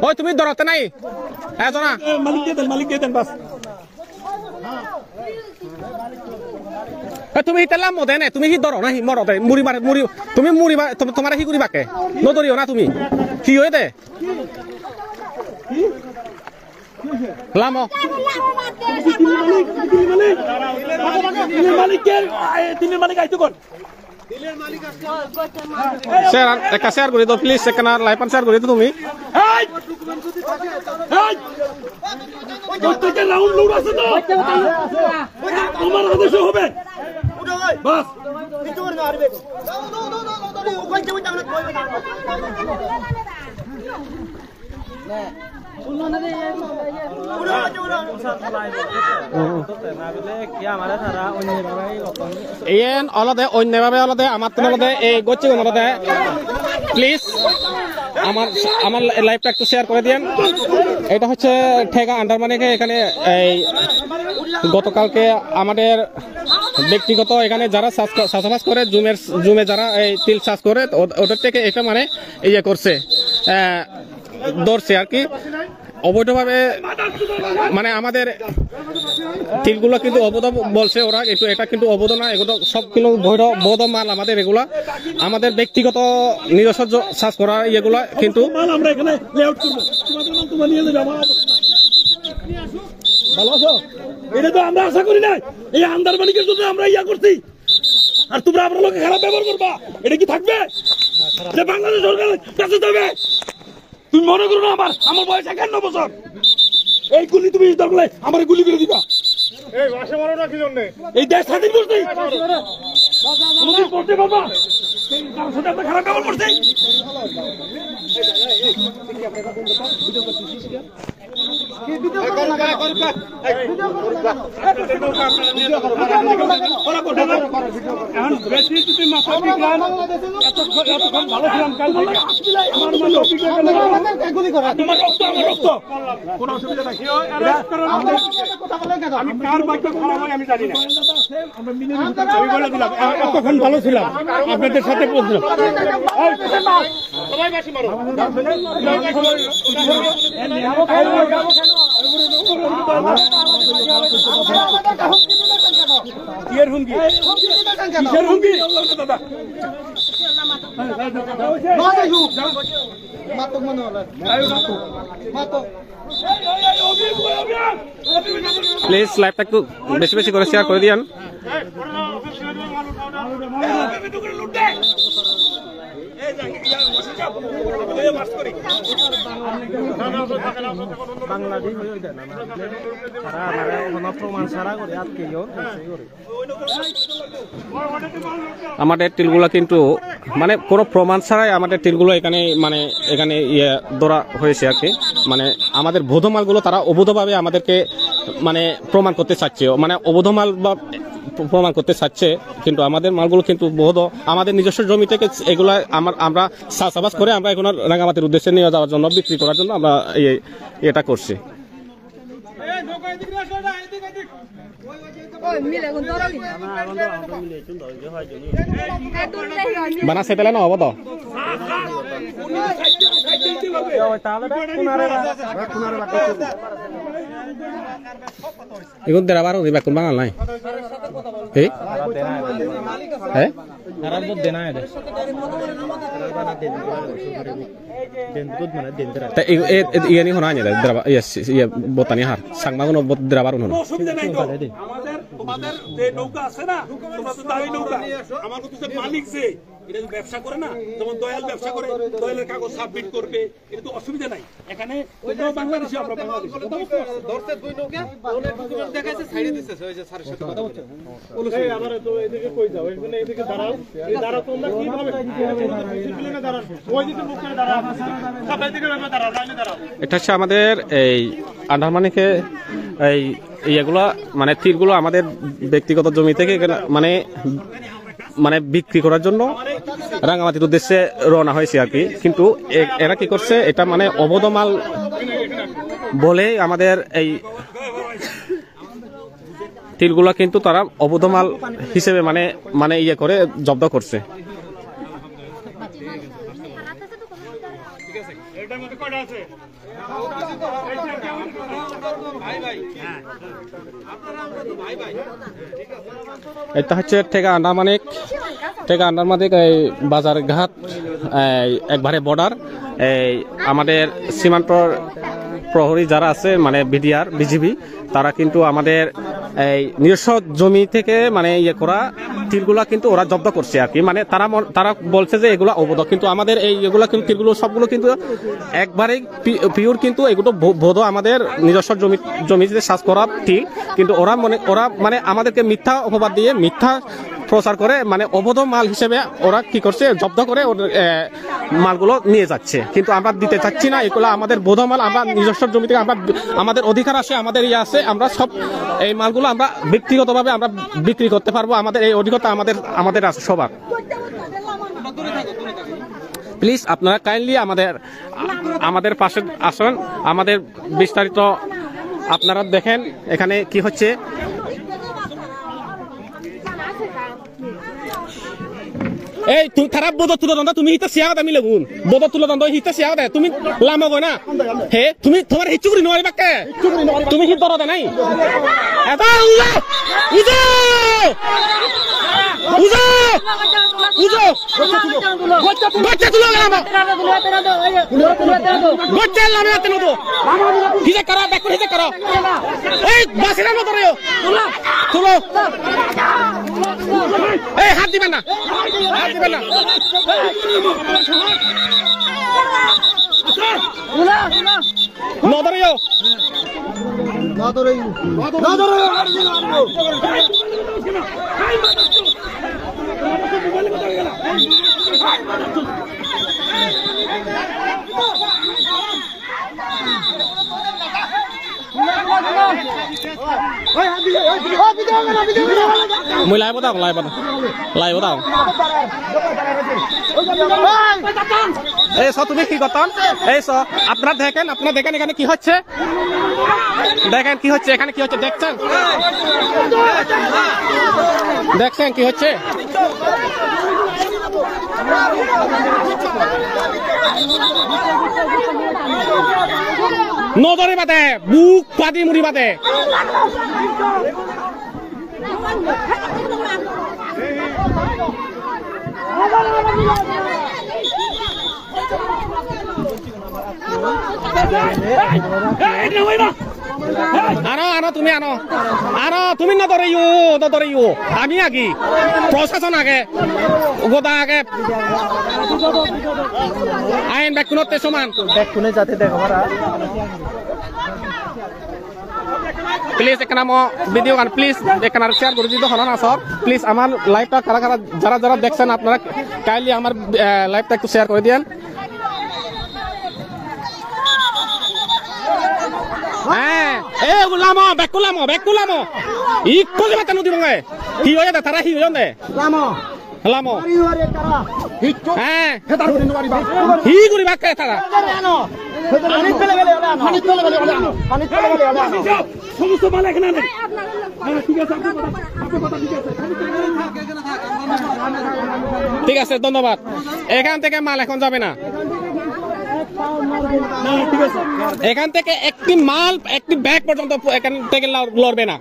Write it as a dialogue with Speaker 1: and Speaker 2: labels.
Speaker 1: ওই তুমি ধরতে নাই না
Speaker 2: মালিক দিয়ে দেন বাস
Speaker 1: তুমি হিতালাম মদে নে তুমি হি ধরো না হি মরতে মুড়ি মারে মুড়ি তুমি মুড়ি তোমার হি করিবাকে নদরিও না তুমি কি হয়ে দে লামো শেয়ার একটা শেয়ার করে দাও প্লিজ সেখানে লাইভ শেয়ার করে দাও তুমি
Speaker 2: প্রত্যেকটা রাউন্ড লোড আছে তো তোমার আদেশ হবে বাস কিছু করে না আরবে ওই যে ওইটা আমরা কইবে না শুনলো না রে পুরো
Speaker 1: এন অলদে অন্যভাবে অলদে আমার তো অলদে এই গচ্ছি অলদে প্লিজ আমার লাইভটা একটু শেয়ার করে দিন এটা হচ্ছে ঠেকা আন্ডারমানিকে এখানে এই গতকালকে আমাদের ব্যক্তিগত এখানে যারা চাষাবাস করে জুমে যারা এই তিল চাষ করে ওদের থেকে এটা মানে ইয়ে করছে ধরছে আর কি অবৈধভাবে মানে আমাদের তিলগুলো কিন্তু অবৈধ বলছে ওরা কিন্তু এটা কিন্তু অবৈধ না এগুলো সব কিন্তু বৈধ মাল আমাদের এগুলা আমাদের ব্যক্তিগত নিজস্ব চাষ করা এগুলা কিন্তু
Speaker 2: আমরা এখানে লেআউট করব তোমাদের নিয়ে যাবে ভালো আছো এটা তো আমরা আশা করি না এই আন্ডারমানিকের জন্য আমরা ইয়া করছি আর তোমরা আপনার লোকে খারাপ ব্যবহার করবা এটা কি থাকবে যে বাংলাদেশ সরকারের কাছে যাবে তুমি মনে করো না আমার বয়স 51 বছর এই গুলি তুমি দরকার আমার গুলি করে দিবা এই ভাষা মারো না কি জন্য এই দেশ স্বাধীন করতে তুমি করতে বাবা কার সাথে আপনি খারাপ ব্যবহার করতে কি ভিডিও এখন বেশি তুমি মাথা বিকলান এতক্ষণ ভালো ছিলাম কাল থেকে আমার মনে গুলি করা তোমার রক্ত আমার রক্ত কোনো অসুবিধা নাই আমি কার বাক্য খারাপ হয় আমি জানি না আমরা মিলে আমি বলে দিলাম এতক্ষণ ভালো ছিলাম আপনাদের সাথে বলছিলাম সবাই বাসি মারো কিয়ের হুমকি কিসের হুমকি দাদা
Speaker 1: প্লিজ লাইভটা একটু বেশি বেশি করে শেয়ার করে দিন আমাদের টিলগুলো কিন্তু মানে কোনো প্রমাণ ছাড়াই আমাদের টিলগুলো এখানে মানে এখানে ইয়ে ধরা হয়েছে আর কি মানে আমাদের বৈধ মালগুলো তারা অবৈধভাবে আমাদেরকে মানে প্রমাণ করতে চাচ্ছে মানে অবৈধ মাল বা প্রমাণ করতে চাচ্ছে কিন্তু আমাদের মালগুলো কিন্তু বৈধ আমাদের নিজস্ব জমি থেকে এগুলা আমরা চাষাবাস করে আমরা এখন রাঙামাটির উদ্দেশ্যে নিয়ে যাওয়ার জন্য বিক্রি করার জন্য আমরা এটা করছি বানা সেটালে না হবো তো এখন দেরা বারো দিবা কোন বাঙাল নাই এই হ্যাঁ ইয়ানি হনা আনি দেরা ইয়া বতানি হার সাংমা কোনো দেরা বারো হনা
Speaker 2: তোমাদের যে নৌকা আছে না তোমরা তো দাবি নৌকা আমার কত মালিক যে এটা ব্যবসা করে না যেমন দয়াল ব্যবসা করে দয়ালের কাগজ সাবমিট করবে এটা তো অসুবিধা নাই এখানে তোমরা বাংলাদেশি আমরা বাংলাদেশি ধরতে দুই নৌকা ওনে ডকুমেন্ট দেখাইছে সাইডে দিছে ওই যে স্যারের সাথে কথা বলছে বলছে আমারে তো এদিকে কই যাও এখানে এদিকে দাঁড়াও এই দাঁড়াও তোমরা কি ভাবে ডিসিপ্লিনে দাঁড়াও ওই দিকে মুখ করে দাঁড়াও সবাই দিকে দাঁড়াও লাইনে দাঁড়াও
Speaker 1: এটা হচ্ছে আমাদের এই আন্ডারমানিকে এই এগুলা মানে তীরগুলো আমাদের ব্যক্তিগত জমি থেকে মানে মানে বিক্রি করার জন্য রাঙামাটির উদ্দেশ্যে রওনা হয়েছে আর কি কিন্তু এরা কি করছে এটা মানে অবৈধ মাল বলে আমাদের এই তীরগুলো কিন্তু তারা অবৈধ মাল হিসেবে মানে মানে ইয়ে করে জব্দ করছে এটা হচ্ছে ঠেকা আন্ডারমানিক এই বাজার ঘাট একবারে বর্ডার এই আমাদের সীমান্ত প্রহরী যারা আছে মানে বিডিআর বিজিবি তারা কিন্তু আমাদের এই নিজস্ব জমি থেকে মানে ইয়ে করা তীরগুলা কিন্তু ওরা জব্দ করছে আর কি মানে তারা বলছে যে এগুলা অবৈধ কিন্তু আমাদের এই এগুলা কিন্তু তীরগুলো সবগুলো কিন্তু একবারে পিওর কিন্তু এগুলো বৈধ আমাদের নিজস্ব জমিতে চাষ করা তীর কিন্তু ওরা মানে আমাদেরকে মিথ্যা অপবাদ দিয়ে মিথ্যা প্রচার করে মানে অবৈধ মাল হিসেবে ওরা কি করছে জব্দ করে মালগুলো নিয়ে যাচ্ছে কিন্তু আমরা দিতে চাচ্ছি না এগুলো আমাদের বৈধ মাল আমরা নিজস্ব জমি থেকে আমরা আমাদের অধিকার আছে আমাদের ইয়ে আছে আমরা সব এই মালগুলো আমরা ব্যক্তিগতভাবে আমরা বিক্রি করতে পারবো আমাদের এই অধিকারটা আমাদের আছে সবার প্লিজ আপনারা কাইন্ডলি আমাদের পাশে আসুন আমাদের বিস্তারিত আপনারা দেখেন এখানে কি হচ্ছে এই তুই খারাপ বোধ তুলদণ্ড তুমি হিতা সিয়াগত আমি লগুন বোধ তুলদণ্ড হিতা সিয়াগত তুমি লাম গয় না হে তুমি তোমার হিচু করি নয় বাকে তুমি হি দরদ নাই এটা উজো উজো উজো গচ্চা তুলো গেলাম গচ্চা লামে তেনো তো হিজে করা ব্যাক হিজে করা এই বাসিনা মত রে তুলো এই হাত দিবেন না নদরিও মই লাইভ দাও এই তুমি কি করতাম এই আপনারা দেখেন এখানে কি হচ্ছে এখানে কি হচ্ছে দেখছেন কি হচ্ছে নজরে বাদে বুক পাদি মুড়ি বাদে আনো তুমি নদরিও আমি আগে প্রশাসন আগে গোদা আগে আইন ব্যাকুণতে সমান ব্যাকুণে যাতে দেখো প্লিজ এখানে ভিডিও গান প্লিজ এখানে শেয়ার করে দিতে হলো না সব প্লিজ আমার লাইভটা যারা দেখছেন আপনারা কাইন্ডলি আমার লাইভটা একটু শেয়ার করে দিন হ্যাঁ এ লামো বেকুলামো ই কলি মাতা নদী বঙ্গে হি হয়ে দে তারা হি হয়ে দে লামো হ্যাঁ হি গুরি বাকে তারা সমস্ত মাল এখানে নেই ঠিক আছে ধন্যবাদ এখান থেকে মাল এখন যাবে না এখান থেকে একটি ব্যাগ পর্যন্ত এখান থেকে লড়বে না